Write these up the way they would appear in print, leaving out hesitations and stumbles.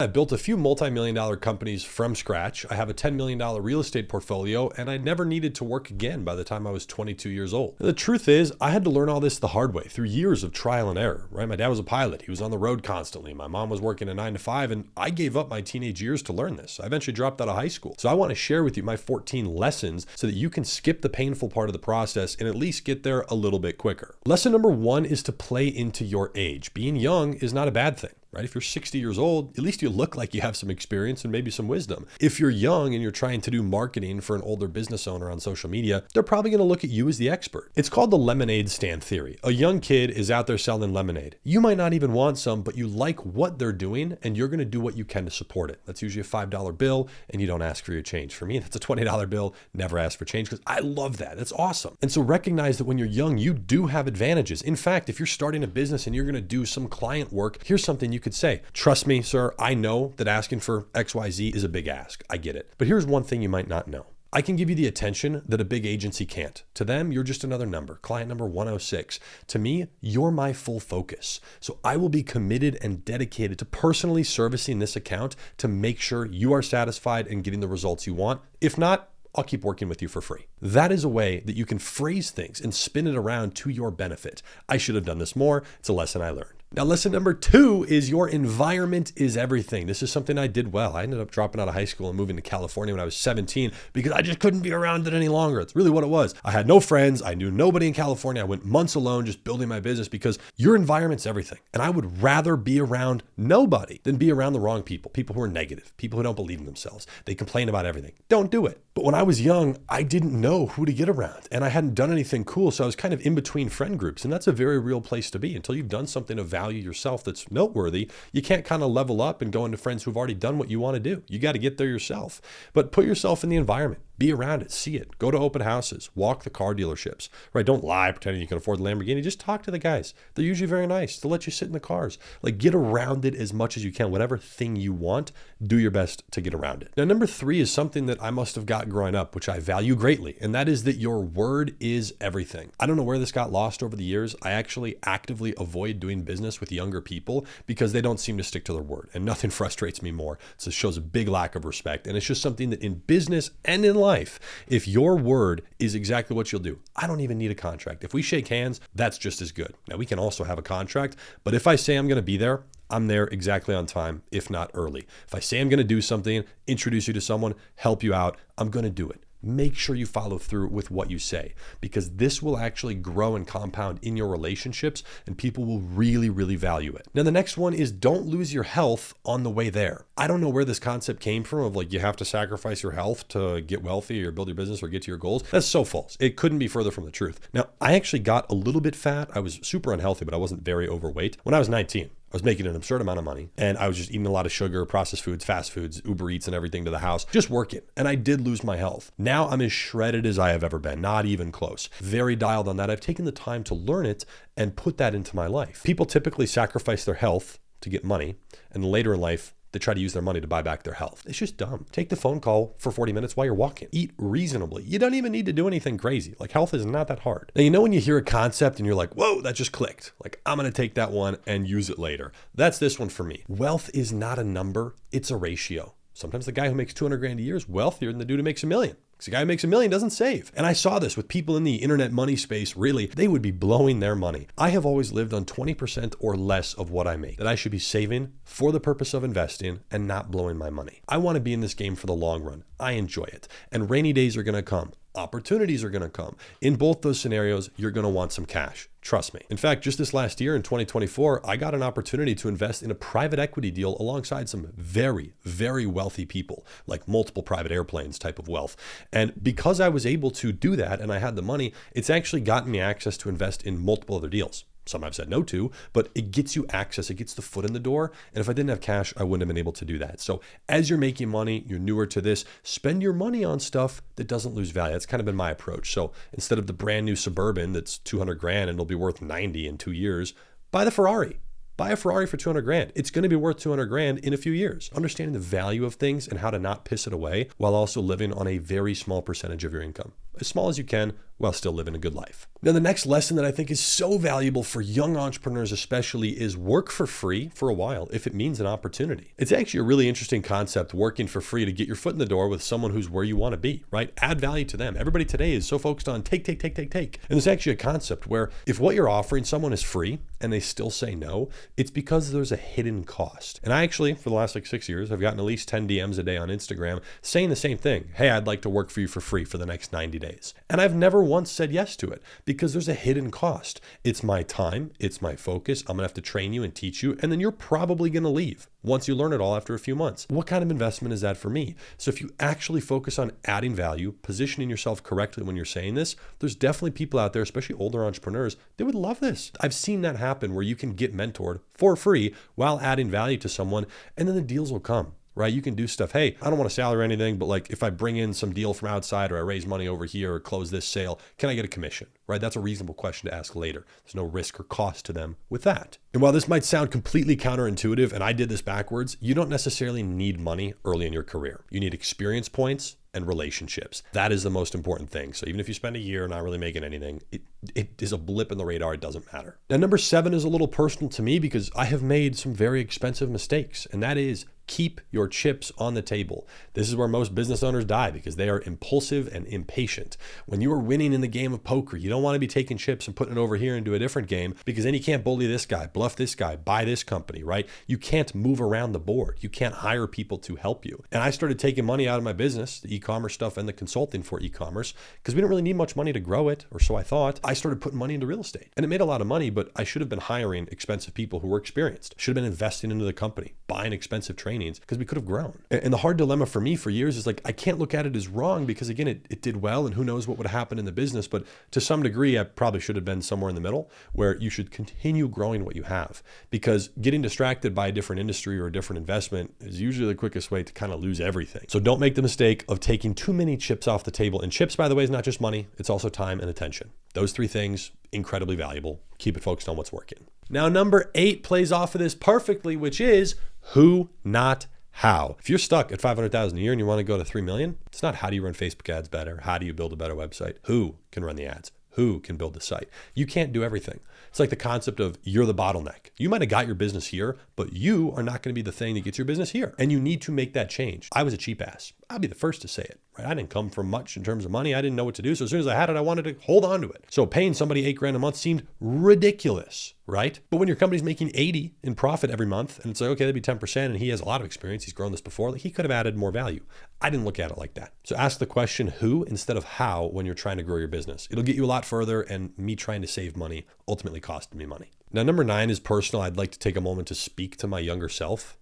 I built a few multi-million dollar companies from scratch. I have a $10 million real estate portfolio, and I never needed to work again by the time I was 22 years old. And the truth is, I had to learn all this the hard way through years of trial and error, right? My dad was a pilot. He was on the road constantly. My mom was working a 9 to 5, and I gave up my teenage years to learn this. I eventually dropped out of high school. So I want to share with you my 14 lessons so that you can skip the painful part of the process and at least get there a little bit quicker. Lesson number 1 is to play into your age. Being young is not a bad thing. Right? If you're 60 years old, at least you look like you have some experience and maybe some wisdom. If you're young and you're trying to do marketing for an older business owner on social media, they're probably going to look at you as the expert. It's called the lemonade stand theory. A young kid is out there selling lemonade. You might not even want some, but you like what they're doing and you're going to do what you can to support it. That's usually a $5 bill and you don't ask for your change. For me, that's a $20 bill. Never ask for change because I love that. That's awesome. And so recognize that when you're young, you do have advantages. In fact, if you're starting a business and you're going to do some client work, here's something you could say. Trust me, sir, I know that asking for XYZ is a big ask. I get it. But here's one thing you might not know. I can give you the attention that a big agency can't. To them, you're just another number, client number 106. To me, you're my full focus. So I will be committed and dedicated to personally servicing this account to make sure you are satisfied and getting the results you want. If not, I'll keep working with you for free. That is a way that you can phrase things and spin it around to your benefit. I should have done this more. It's a lesson I learned. Now, lesson number 2 is your environment is everything. This is something I did well. I ended up dropping out of high school and moving to California when I was 17 because I just couldn't be around it any longer. It's really what it was. I had no friends. I knew nobody in California. I went months alone just building my business because your environment's everything. And I would rather be around nobody than be around the wrong people, people who are negative, people who don't believe in themselves. They complain about everything. Don't do it. But when I was young, I didn't know who to get around and I hadn't done anything cool. So I was kind of in between friend groups. And that's a very real place to be until you've done something of value yourself that's noteworthy. You can't kind of level up and go into friends who've already done what you want to do. You got to get there yourself, but put yourself in the environment. Be around it, see it, go to open houses, walk the car dealerships, right? Don't lie pretending you can afford the Lamborghini. Just talk to the guys. They're usually very nice. They'll let you sit in the cars. Like get around it as much as you can. Whatever thing you want, do your best to get around it. Now, number 3 is something that I must have got growing up, which I value greatly. And that is that your word is everything. I don't know where this got lost over the years. I actually actively avoid doing business with younger people because they don't seem to stick to their word. And nothing frustrates me more. So it shows a big lack of respect. And it's just something that in business and in life, if your word is exactly what you'll do, I don't even need a contract. If we shake hands, that's just as good. Now we can also have a contract, but if I say I'm going to be there, I'm there exactly on time, if not early. If I say I'm going to do something, introduce you to someone, help you out, I'm going to do it. Make sure you follow through with what you say because this will actually grow and compound in your relationships and people will really, really value it. Now, the next one is don't lose your health on the way there. I don't know where this concept came from of like you have to sacrifice your health to get wealthy or build your business or get to your goals. That's so false. It couldn't be further from the truth. Now, I actually got a little bit fat. I was super unhealthy, but I wasn't very overweight. When I was 19, I was making an absurd amount of money and I was just eating a lot of sugar, processed foods, fast foods, Uber Eats and everything to the house, just working. And I did lose my health. Now I'm as shredded as I have ever been, not even close. Very dialed on that. I've taken the time to learn it and put that into my life. People typically sacrifice their health to get money and later in life, they try to use their money to buy back their health. It's just dumb. Take the phone call for 40 minutes while you're walking. Eat reasonably. You don't even need to do anything crazy. Like health is not that hard. Now, you know when you hear a concept and you're like, whoa, that just clicked. Like I'm going to take that one and use it later. That's this one for me. Wealth is not a number. It's a ratio. Sometimes the guy who makes 200 grand a year is wealthier than the dude who makes $1 million. Because the guy who makes $1 million doesn't save. And I saw this with people in the internet money space, really, they would be blowing their money. I have always lived on 20% or less of what I make, that I should be saving for the purpose of investing and not blowing my money. I want to be in this game for the long run. I enjoy it. And rainy days are going to come. Opportunities are going to come. In both those scenarios, you're going to want some cash. Trust me. In fact, just this last year in 2024, I got an opportunity to invest in a private equity deal alongside some very, very wealthy people, like multiple private airplanes type of wealth. And because I was able to do that and I had the money, it's actually gotten me access to invest in multiple other deals. Some I've said no to, but it gets you access. It gets the foot in the door. And if I didn't have cash, I wouldn't have been able to do that. So as you're making money, you're newer to this, spend your money on stuff that doesn't lose value. That's kind of been my approach. So instead of the brand new Suburban that's 200 grand and it'll be worth 90 in 2 years, buy the Ferrari. Buy a Ferrari for 200 grand. It's going to be worth 200 grand in a few years. Understanding the value of things and how to not piss it away while also living on a very small percentage of your income. As small as you can, while still living a good life. Now, the next lesson that I think is so valuable for young entrepreneurs especially is work for free for a while if it means an opportunity. It's actually a really interesting concept, working for free to get your foot in the door with someone who's where you want to be, right? Add value to them. Everybody today is so focused on take. And there's actually a concept where if what you're offering someone is free and they still say no, it's because there's a hidden cost. And I actually, for the last 6 years, I've gotten at least 10 DMs a day on Instagram saying the same thing. Hey, I'd like to work for you for free for the next 90 days. And I've never once said yes to it because there's a hidden cost. It's my time, it's my focus. I'm gonna have to train you and teach you, and then you're probably gonna leave once you learn it all after a few months. What kind of investment is that for me? So if you actually focus on adding value, positioning yourself correctly when you're saying this, there's definitely people out there, especially older entrepreneurs, they would love this. I've seen that happen where you can get mentored for free while adding value to someone, and then the deals will come. Right? You can do stuff. Hey, I don't want a salary or anything, but like if I bring in some deal from outside or I raise money over here or close this sale, can I get a commission? Right? That's a reasonable question to ask later. There's no risk or cost to them with that. And while this might sound completely counterintuitive, and I did this backwards, you don't necessarily need money early in your career. You need experience points and relationships. That is the most important thing. So even if you spend a year not really making anything, it is a blip in the radar. It doesn't matter. Now, number 7 is a little personal to me because I have made some very expensive mistakes, and that is keep your chips on the table. This is where most business owners die because they are impulsive and impatient. When you are winning in the game of poker, you don't want to be taking chips and putting it over here into a different game because then you can't bully this guy, bluff this guy, buy this company, right? You can't move around the board. You can't hire people to help you. And I started taking money out of my business, the e-commerce stuff and the consulting for e-commerce, because we didn't really need much money to grow it, or so I thought. I started putting money into real estate and it made a lot of money, but I should have been hiring expensive people who were experienced, should have been investing into the company, buying expensive trainings because we could have grown. And the hard dilemma for me for years is like, I can't look at it as wrong because again, it did well and who knows what would have happened in the business. But to some degree, I probably should have been somewhere in the middle where you should continue growing what you have, because getting distracted by a different industry or a different investment is usually the quickest way to kind of lose everything. So don't make the mistake of taking too many chips off the table. And chips, by the way, is not just money. It's also time and attention. Those 3 things, incredibly valuable. Keep it focused on what's working. Now, number 8 plays off of this perfectly, which is who, not how. If you're stuck at 500,000 a year and you want to go to 3 million, it's not how do you run Facebook ads better? How do you build a better website? Who can run the ads? Who can build the site? You can't do everything. It's like the concept of you're the bottleneck. You might have got your business here, but you are not going to be the thing that gets your business here. And you need to make that change. I was a cheap ass. I'll be the first to say it, right? I didn't come from much in terms of money. I didn't know what to do. So as soon as I had it, I wanted to hold on to it. So paying somebody $8,000 a month seemed ridiculous, right? But when your company's making 80 in profit every month and it's like, okay, that'd be 10% and he has a lot of experience, he's grown this before, like he could have added more value. I didn't look at it like that. So ask the question who instead of how when you're trying to grow your business. It'll get you a lot further, and me trying to save money ultimately costed me money. Now, number 9 is personal. I'd like to take a moment to speak to my younger self.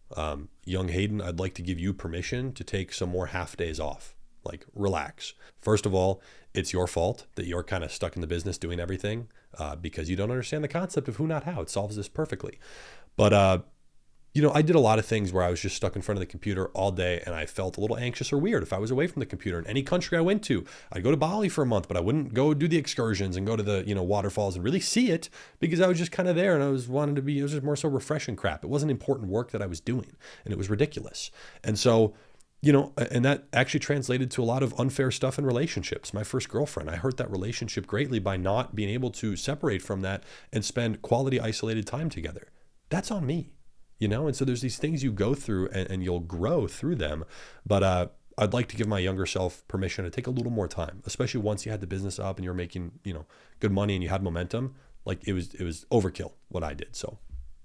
Young Hayden, I'd like to give you permission to take some more half days off. Like, relax. First of all, it's your fault that you're kind of stuck in the business doing everything because you don't understand the concept of who, not how. It solves this perfectly. But, I did a lot of things where I was just stuck in front of the computer all day and I felt a little anxious or weird if I was away from the computer. In any country I went to, I'd go to Bali for a month, but I wouldn't go do the excursions and go to the, waterfalls and really see it because I was just kind of there and it was just more so refreshing crap. It wasn't important work that I was doing and it was ridiculous. And so, and that actually translated to a lot of unfair stuff in relationships. My first girlfriend, I hurt that relationship greatly by not being able to separate from that and spend quality isolated time together. That's on me. And so there's these things you go through and you'll grow through them. But I'd like to give my younger self permission to take a little more time, especially once you had the business up and you're making, good money and you had momentum. Like it was overkill what I did. So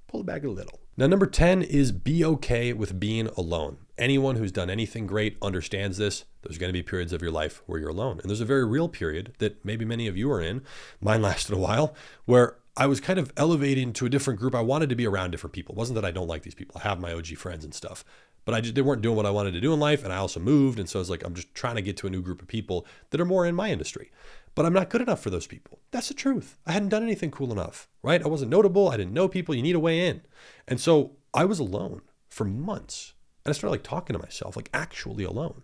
pull it back a little. Now, number 10 is be okay with being alone. Anyone who's done anything great understands this. There's going to be periods of your life where you're alone. And there's a very real period that maybe many of you are in. Mine lasted a while where I was kind of elevating to a different group. I wanted to be around different people. It wasn't that I don't like these people. I have my OG friends and stuff, but they weren't doing what I wanted to do in life. And I also moved. And so I was like, I'm just trying to get to a new group of people that are more in my industry, but I'm not good enough for those people. That's the truth. I hadn't done anything cool enough, right? I wasn't notable. I didn't know people. You need a way in. And so I was alone for months. And I started talking to myself, actually alone.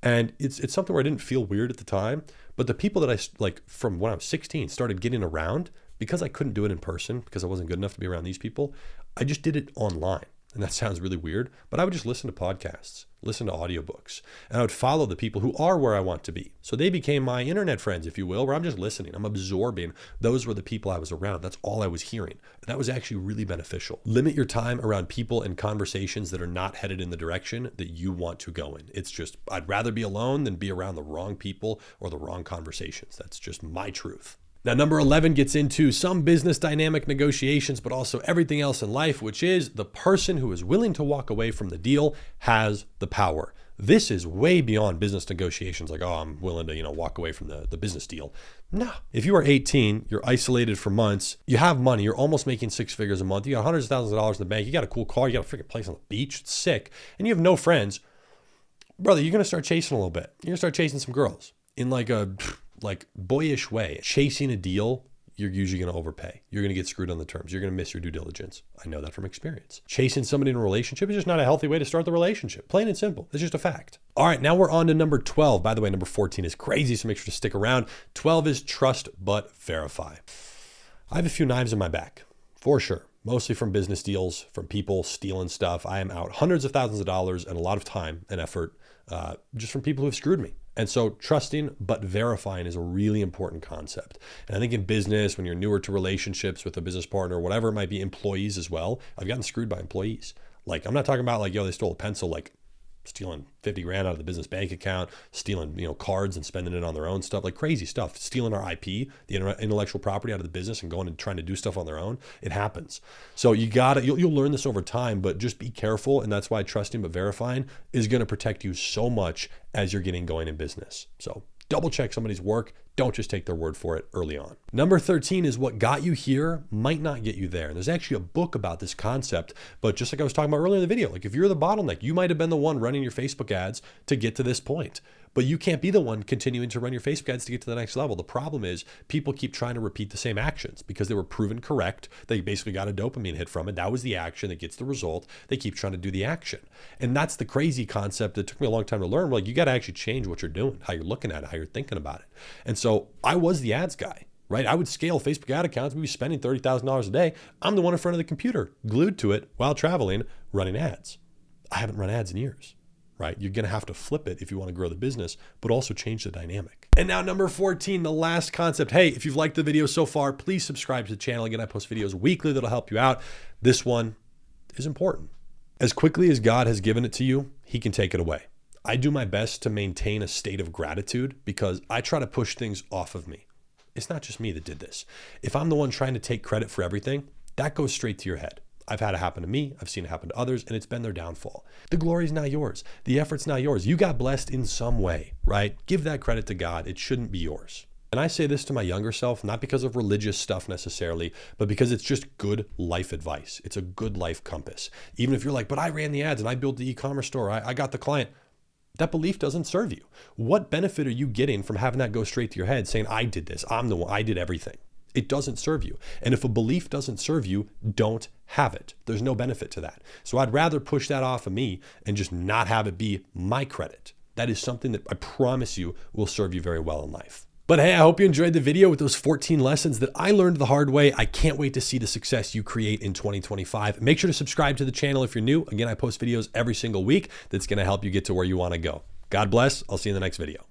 And it's something where I didn't feel weird at the time, but the people that I from when I was 16 started getting around, because I couldn't do it in person because I wasn't good enough to be around these people, I just did it online. And that sounds really weird, but I would just listen to podcasts, listen to audiobooks, and I would follow the people who are where I want to be. So they became my internet friends, if you will, where I'm just listening, I'm absorbing. Those were the people I was around. That's all I was hearing. And that was actually really beneficial. Limit your time around people and conversations that are not headed in the direction that you want to go in. It's just, I'd rather be alone than be around the wrong people or the wrong conversations. That's just my truth. Now, number 11 gets into some business dynamic negotiations, but also everything else in life, which is the person who is willing to walk away from the deal has the power. This is way beyond business negotiations. Like, oh, I'm willing to, walk away from the business deal. No. If you are 18, you're isolated for months, you have money, you're almost making six figures a month, you got hundreds of thousands of dollars in the bank, you got a cool car, you got a freaking place on the beach, it's sick, and you have no friends, brother, you're going to start chasing a little bit. You're going to start chasing some girls in like a boyish way. Chasing a deal, you're usually going to overpay. You're going to get screwed on the terms. You're going to miss your due diligence. I know that from experience. Chasing somebody in a relationship is just not a healthy way to start the relationship. Plain and simple. It's just a fact. All right, now we're on to number 12. By the way, number 14 is crazy, so make sure to stick around. 12 is trust but verify. I have a few knives in my back, for sure. Mostly from business deals, from people stealing stuff. I am out hundreds of thousands of dollars and a lot of time and effort just from people who have screwed me. And so trusting but verifying is a really important concept. And I think in business, when you're newer to relationships with a business partner, whatever it might be, employees as well, I've gotten screwed by employees. Like, I'm not talking about like, they stole a pencil, like stealing 50 grand out of the business bank account, stealing, cards and spending it on their own stuff, like crazy stuff, stealing our IP, the intellectual property out of the business and going and trying to do stuff on their own. It happens. So you'll learn this over time, but just be careful. And that's why trusting but verifying is going to protect you so much as you're getting going in business. So double check somebody's work. Don't just take their word for it early on. Number 13 is what got you here might not get you there. And there's actually a book about this concept, but just like I was talking about earlier in the video, like if you're the bottleneck, you might have been the one running your Facebook ads to get to this point, but you can't be the one continuing to run your Facebook ads to get to the next level. The problem is people keep trying to repeat the same actions because they were proven correct. They basically got a dopamine hit from it. That was the action that gets the result. They keep trying to do the action. And that's the crazy concept that took me a long time to learn. Like, you got to actually change what you're doing, how you're looking at it, how you're thinking about it. And so I was the ads guy, right? I would scale Facebook ad accounts. We'd be spending $30,000 a day. I'm the one in front of the computer, glued to it while traveling, running ads. I haven't run ads in years. Right? You're going to have to flip it if you want to grow the business, but also change the dynamic. And now number 14, the last concept. Hey, if you've liked the video so far, please subscribe to the channel. Again, I post videos weekly that'll help you out. This one is important. As quickly as God has given it to you, he can take it away. I do my best to maintain a state of gratitude because I try to push things off of me. It's not just me that did this. If I'm the one trying to take credit for everything, that goes straight to your head. I've had it happen to me. I've seen it happen to others, and it's been their downfall. The glory's not yours. The effort's not yours. You got blessed in some way, right? Give that credit to God. It shouldn't be yours. And I say this to my younger self, not because of religious stuff necessarily, but because it's just good life advice. It's a good life compass. Even if you're like, but I ran the ads and I built the e-commerce store. I got the client. That belief doesn't serve you. What benefit are you getting from having that go straight to your head saying, I did this. I'm the one. I did everything. It doesn't serve you. And if a belief doesn't serve you, don't have it. There's no benefit to that. So I'd rather push that off of me and just not have it be my credit. That is something that I promise you will serve you very well in life. But hey, I hope you enjoyed the video with those 14 lessons that I learned the hard way. I can't wait to see the success you create in 2025. Make sure to subscribe to the channel if you're new. Again, I post videos every single week that's going to help you get to where you want to go. God bless. I'll see you in the next video.